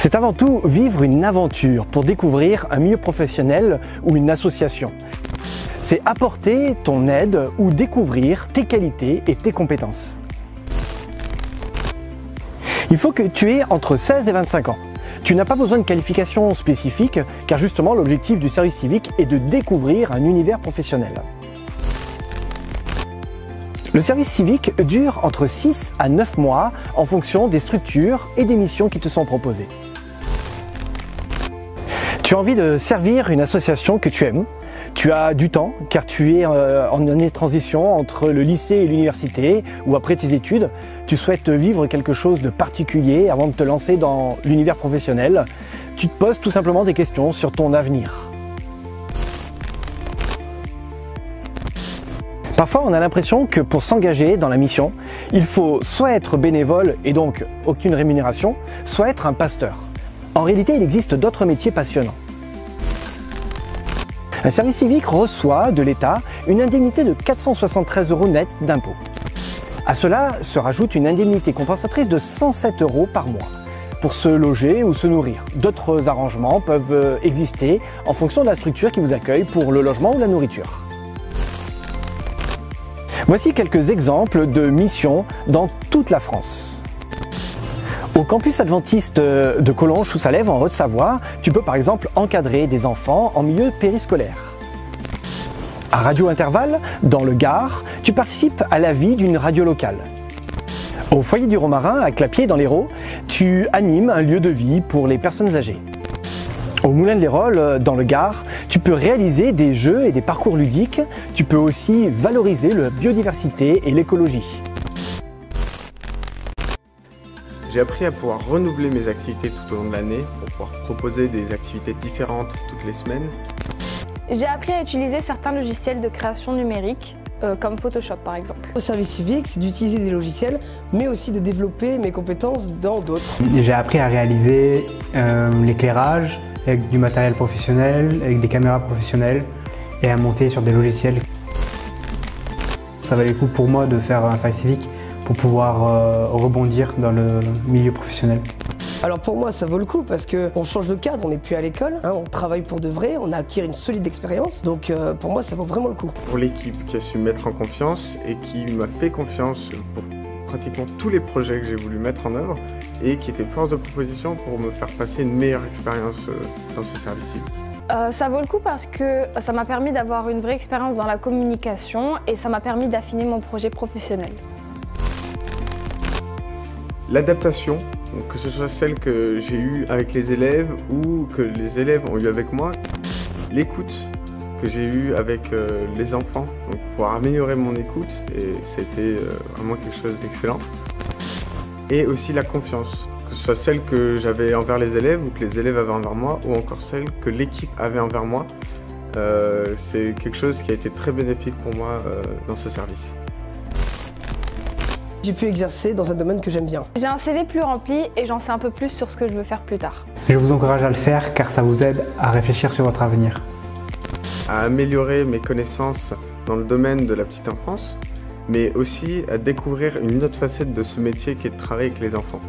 C'est avant tout vivre une aventure pour découvrir un milieu professionnel ou une association. C'est apporter ton aide ou découvrir tes qualités et tes compétences. Il faut que tu aies entre 16 et 25 ans. Tu n'as pas besoin de qualification spécifique car justement l'objectif du service civique est de découvrir un univers professionnel. Le service civique dure entre 6 à 9 mois en fonction des structures et des missions qui te sont proposées. Tu as envie de servir une association que tu aimes. Tu as du temps car tu es en année de transition entre le lycée et l'université ou après tes études. Tu souhaites vivre quelque chose de particulier avant de te lancer dans l'univers professionnel. Tu te poses tout simplement des questions sur ton avenir. Parfois, on a l'impression que pour s'engager dans la mission, il faut soit être bénévole et donc aucune rémunération, soit être un pasteur. En réalité, il existe d'autres métiers passionnants. Un service civique reçoit de l'État une indemnité de 473 € net d'impôts. À cela se rajoute une indemnité compensatrice de 107 € par mois pour se loger ou se nourrir. D'autres arrangements peuvent exister en fonction de la structure qui vous accueille pour le logement ou la nourriture. Voici quelques exemples de missions dans toute la France. Au campus adventiste de Collonges-sous-Salève en Haute-Savoie, tu peux par exemple encadrer des enfants en milieu périscolaire. À Radio Intervalle, dans le Gard, tu participes à la vie d'une radio locale. Au foyer du Romarin, à Clapier dans l'Hérault, tu animes un lieu de vie pour les personnes âgées. Au Moulin de l'Hérolle, dans le Gard, tu peux réaliser des jeux et des parcours ludiques. Tu peux aussi valoriser la biodiversité et l'écologie. J'ai appris à pouvoir renouveler mes activités tout au long de l'année pour pouvoir proposer des activités différentes toutes les semaines. J'ai appris à utiliser certains logiciels de création numérique, comme Photoshop par exemple. Au service civique, c'est d'utiliser des logiciels, mais aussi de développer mes compétences dans d'autres. J'ai appris à réaliser l'éclairage avec du matériel professionnel, avec des caméras professionnelles et à monter sur des logiciels. Ça valait le coup pour moi de faire un service civique pour pouvoir rebondir dans le milieu professionnel. Alors pour moi ça vaut le coup parce qu'on change de cadre, on n'est plus à l'école, on travaille pour de vrai, on a acquis une solide expérience, donc pour moi ça vaut vraiment le coup. Pour l'équipe qui a su me mettre en confiance et qui m'a fait confiance pour pratiquement tous les projets que j'ai voulu mettre en œuvre et qui était force de proposition pour me faire passer une meilleure expérience dans ce service civique. Ça vaut le coup parce que ça m'a permis d'avoir une vraie expérience dans la communication et ça m'a permis d'affiner mon projet professionnel. L'adaptation, que ce soit celle que j'ai eue avec les élèves ou que les élèves ont eu avec moi, l'écoute que j'ai eue avec les enfants, donc pouvoir améliorer mon écoute, et c'était vraiment quelque chose d'excellent. Et aussi la confiance, que ce soit celle que j'avais envers les élèves ou que les élèves avaient envers moi, ou encore celle que l'équipe avait envers moi. C'est quelque chose qui a été très bénéfique pour moi dans ce service. J'ai pu exercer dans un domaine que j'aime bien. J'ai un CV plus rempli et j'en sais un peu plus sur ce que je veux faire plus tard. Je vous encourage à le faire car ça vous aide à réfléchir sur votre avenir. À améliorer mes connaissances dans le domaine de la petite enfance, mais aussi à découvrir une autre facette de ce métier qui est de travailler avec les enfants.